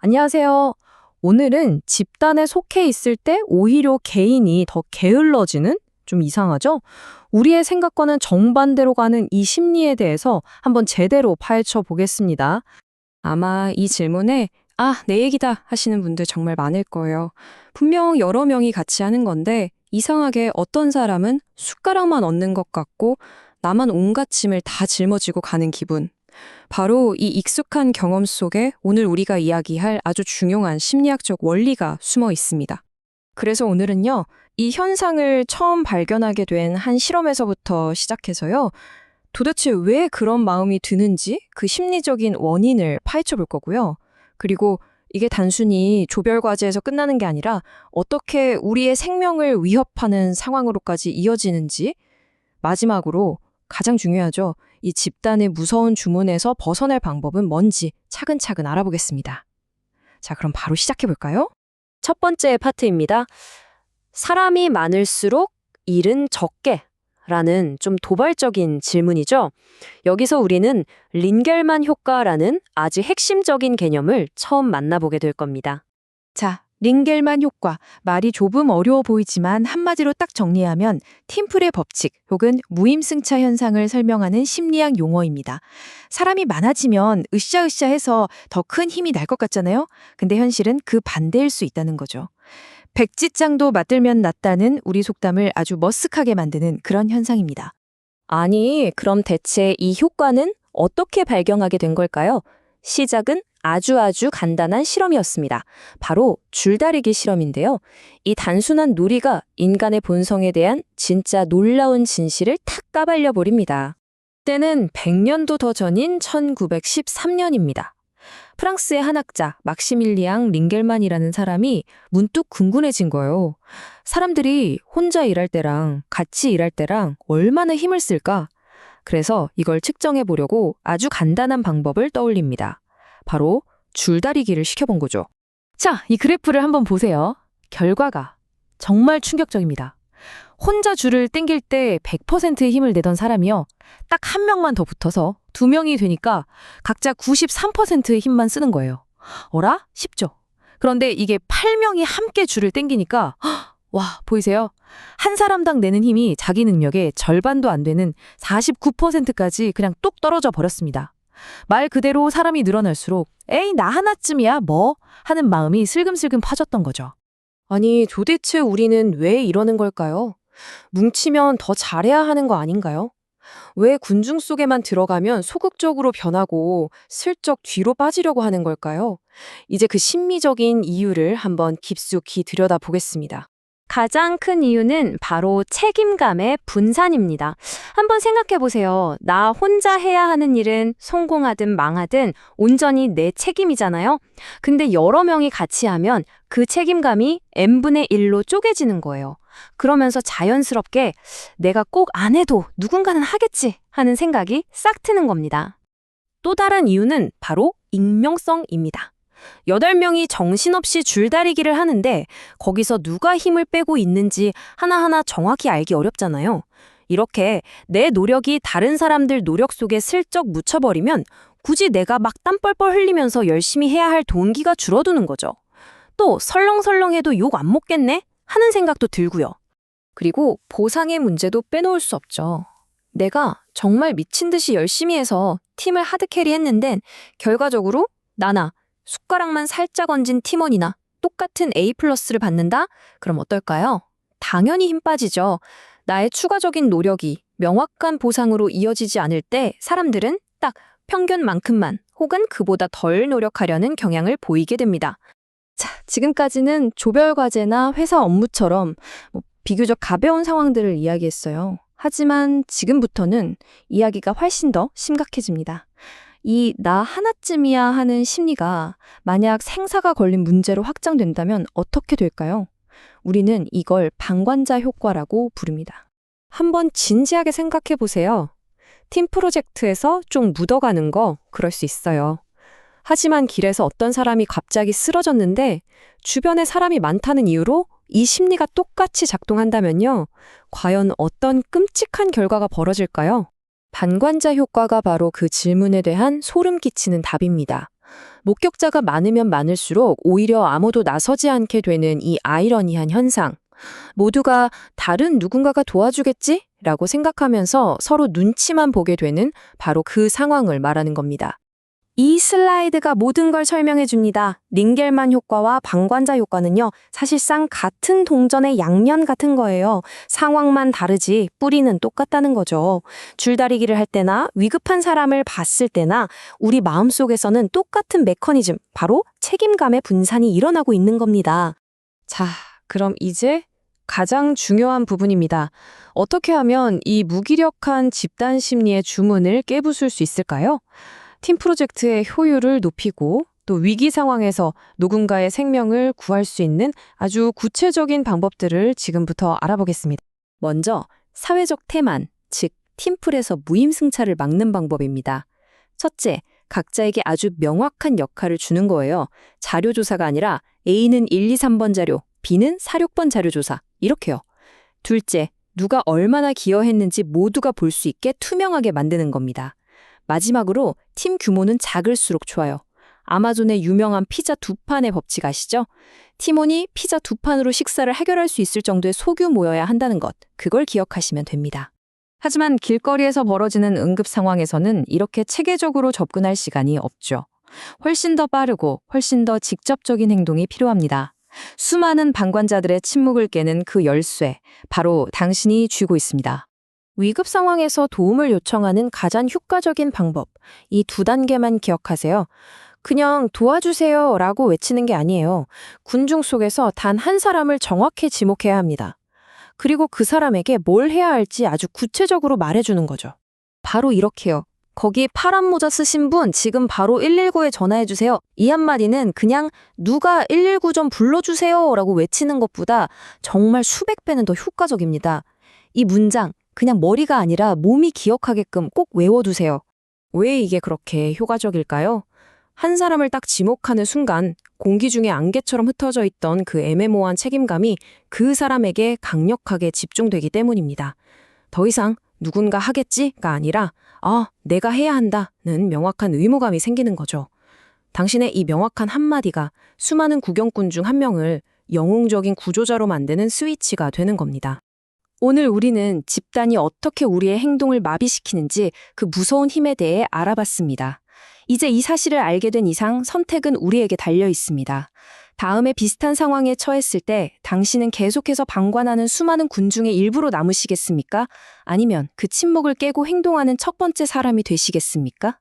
안녕하세요. 오늘은 집단에 속해 있을 때 오히려 개인이 더 게을러지는? 좀 이상하죠? 우리의 생각과는 정반대로 가는 이 심리에 대해서 한번 제대로 파헤쳐 보겠습니다. 아마 이 질문에 내 얘기다 하시는 분들 정말 많을 거예요. 분명 여러 명이 같이 하는 건데 이상하게 어떤 사람은 숟가락만 얻는 것 같고 나만 온갖 짐을 다 짊어지고 가는 기분. 바로 이 익숙한 경험 속에 오늘 우리가 이야기할 아주 중요한 심리학적 원리가 숨어 있습니다. 그래서 오늘은요, 이 현상을 처음 발견하게 된 한 실험에서부터 시작해서요, 도대체 왜 그런 마음이 드는지 그 심리적인 원인을 파헤쳐 볼 거고요. 그리고 이게 단순히 조별 과제에서 끝나는 게 아니라 어떻게 우리의 생명을 위협하는 상황으로까지 이어지는지, 마지막으로 가장 중요하죠. 이 집단의 무서운 주문에서 벗어날 방법은 뭔지 차근차근 알아보겠습니다. 자, 그럼 바로 시작해 볼까요? 첫 번째 파트입니다. 사람이 많을수록 일은 적게 라는 좀 도발적인 질문이죠. 여기서 우리는 린겔만 효과라는 아주 핵심적인 개념을 처음 만나보게 될 겁니다. 자, 링겔만 효과. 말이 조금 어려워 보이지만 한마디로 딱 정리하면 팀플의 법칙 혹은 무임승차 현상을 설명하는 심리학 용어입니다. 사람이 많아지면 으쌰으쌰해서 더 큰 힘이 날 것 같잖아요. 근데 현실은 그 반대일 수 있다는 거죠. 백지장도 맞들면 낫다는 우리 속담을 아주 머쓱하게 만드는 그런 현상입니다. 아니, 그럼 대체 이 효과는 어떻게 발견하게 된 걸까요? 시작은 아주 간단한 실험이었습니다. 바로 줄다리기 실험인데요. 이 단순한 놀이가 인간의 본성에 대한 진짜 놀라운 진실을 탁 까발려 버립니다. 때는 100년도 더 전인 1913년입니다. 프랑스의 한학자 막시밀리앙 링겔만이라는 사람이 문득 궁금해진 거예요. 사람들이 혼자 일할 때랑 같이 일할 때랑 얼마나 힘을 쓸까? 그래서 이걸 측정해 보려고 아주 간단한 방법을 떠올립니다. 바로 줄다리기를 시켜본 거죠. 자, 이 그래프를 한번 보세요. 결과가 정말 충격적입니다. 혼자 줄을 당길 때 100%의 힘을 내던 사람이요. 딱 한 명만 더 붙어서 두 명이 되니까 각자 93%의 힘만 쓰는 거예요. 어라? 쉽죠? 그런데 이게 8명이 함께 줄을 당기니까 와, 보이세요? 한 사람당 내는 힘이 자기 능력의 절반도 안 되는 49%까지 그냥 뚝 떨어져 버렸습니다. 말 그대로 사람이 늘어날수록 에이, 나 하나쯤이야 뭐 하는 마음이 슬금슬금 파졌던 거죠. 아니, 도대체 우리는 왜 이러는 걸까요? 뭉치면 더 잘해야 하는 거 아닌가요? 왜 군중 속에만 들어가면 소극적으로 변하고 슬쩍 뒤로 빠지려고 하는 걸까요? 이제 그 심리적인 이유를 한번 깊숙이 들여다보겠습니다. 가장 큰 이유는 바로 책임감의 분산입니다. 한번 생각해 보세요. 나 혼자 해야 하는 일은 성공하든 망하든 온전히 내 책임이잖아요. 근데 여러 명이 같이 하면 그 책임감이 n분의 1로 쪼개지는 거예요. 그러면서 자연스럽게 내가 꼭 안 해도 누군가는 하겠지 하는 생각이 싹 트는 겁니다. 또 다른 이유는 바로 익명성입니다. 8명이 정신없이 줄다리기를 하는데 거기서 누가 힘을 빼고 있는지 하나하나 정확히 알기 어렵잖아요. 이렇게 내 노력이 다른 사람들 노력 속에 슬쩍 묻혀버리면 굳이 내가 막 땀 뻘뻘 흘리면서 열심히 해야 할 동기가 줄어드는 거죠. 또 설렁설렁해도 욕 안 먹겠네? 하는 생각도 들고요. 그리고 보상의 문제도 빼놓을 수 없죠. 내가 정말 미친 듯이 열심히 해서 팀을 하드캐리 했는데 결과적으로 나나 숟가락만 살짝 얹은 팀원이나 똑같은 A+를 받는다? 그럼 어떨까요? 당연히 힘 빠지죠. 나의 추가적인 노력이 명확한 보상으로 이어지지 않을 때 사람들은 딱 평균만큼만 혹은 그보다 덜 노력하려는 경향을 보이게 됩니다. 자, 지금까지는 조별 과제나 회사 업무처럼 비교적 가벼운 상황들을 이야기했어요. 하지만 지금부터는 이야기가 훨씬 더 심각해집니다. 이 나 하나쯤이야 하는 심리가 만약 생사가 걸린 문제로 확장된다면 어떻게 될까요? 우리는 이걸 방관자 효과라고 부릅니다. 한번 진지하게 생각해 보세요. 팀 프로젝트에서 좀 묻어가는 거 그럴 수 있어요. 하지만 길에서 어떤 사람이 갑자기 쓰러졌는데 주변에 사람이 많다는 이유로 이 심리가 똑같이 작동한다면요. 과연 어떤 끔찍한 결과가 벌어질까요? 방관자 효과가 바로 그 질문에 대한 소름 끼치는 답입니다. 목격자가 많으면 많을수록 오히려 아무도 나서지 않게 되는 이 아이러니한 현상. 모두가 다른 누군가가 도와주겠지? 라고 생각하면서 서로 눈치만 보게 되는 바로 그 상황을 말하는 겁니다. 이 슬라이드가 모든 걸 설명해 줍니다. 링겔만 효과와 방관자 효과는요, 사실상 같은 동전의 양면 같은 거예요. 상황만 다르지 뿌리는 똑같다는 거죠. 줄다리기를 할 때나 위급한 사람을 봤을 때나 우리 마음속에서는 똑같은 메커니즘, 바로 책임감의 분산이 일어나고 있는 겁니다. 자, 그럼 이제 가장 중요한 부분입니다. 어떻게 하면 이 무기력한 집단 심리의 주문을 깨부술 수 있을까요? 팀 프로젝트의 효율을 높이고 또 위기 상황에서 누군가의 생명을 구할 수 있는 아주 구체적인 방법들을 지금부터 알아보겠습니다. 먼저 사회적 태만, 즉 팀플에서 무임승차를 막는 방법입니다. 첫째, 각자에게 아주 명확한 역할을 주는 거예요. 자료조사가 아니라 A는 1, 2, 3번 자료, B는 4, 6번 자료조사 이렇게요. 둘째, 누가 얼마나 기여했는지 모두가 볼 수 있게 투명하게 만드는 겁니다. 마지막으로 팀 규모는 작을수록 좋아요. 아마존의 유명한 피자 2판의 법칙 아시죠? 팀원이 피자 2판으로 식사를 해결할 수 있을 정도의 소규모여야 한다는 것, 그걸 기억하시면 됩니다. 하지만 길거리에서 벌어지는 응급 상황에서는 이렇게 체계적으로 접근할 시간이 없죠. 훨씬 더 빠르고 훨씬 더 직접적인 행동이 필요합니다. 수많은 방관자들의 침묵을 깨는 그 열쇠, 바로 당신이 쥐고 있습니다. 위급 상황에서 도움을 요청하는 가장 효과적인 방법, 이 2단계만 기억하세요. 그냥 도와주세요 라고 외치는 게 아니에요. 군중 속에서 단 한 사람을 정확히 지목해야 합니다. 그리고 그 사람에게 뭘 해야 할지 아주 구체적으로 말해주는 거죠. 바로 이렇게요. 거기 파란 모자 쓰신 분 지금 바로 119에 전화해주세요. 이 한마디는 그냥 누가 119 좀 불러주세요 라고 외치는 것보다 정말 수백 배는 더 효과적입니다. 이 문장, 그냥 머리가 아니라 몸이 기억하게끔 꼭 외워두세요. 왜 이게 그렇게 효과적일까요? 한 사람을 딱 지목하는 순간 공기 중에 안개처럼 흩어져 있던 그 애매모호한 책임감이 그 사람에게 강력하게 집중되기 때문입니다. 더 이상 누군가 하겠지가 아니라 내가 해야 한다는 명확한 의무감이 생기는 거죠. 당신의 이 명확한 한마디가 수많은 구경꾼 중 한 명을 영웅적인 구조자로 만드는 스위치가 되는 겁니다. 오늘 우리는 집단이 어떻게 우리의 행동을 마비시키는지 그 무서운 힘에 대해 알아봤습니다. 이제 이 사실을 알게 된 이상 선택은 우리에게 달려 있습니다. 다음에 비슷한 상황에 처했을 때 당신은 계속해서 방관하는 수많은 군중의 일부로 남으시겠습니까? 아니면 그 침묵을 깨고 행동하는 첫 번째 사람이 되시겠습니까?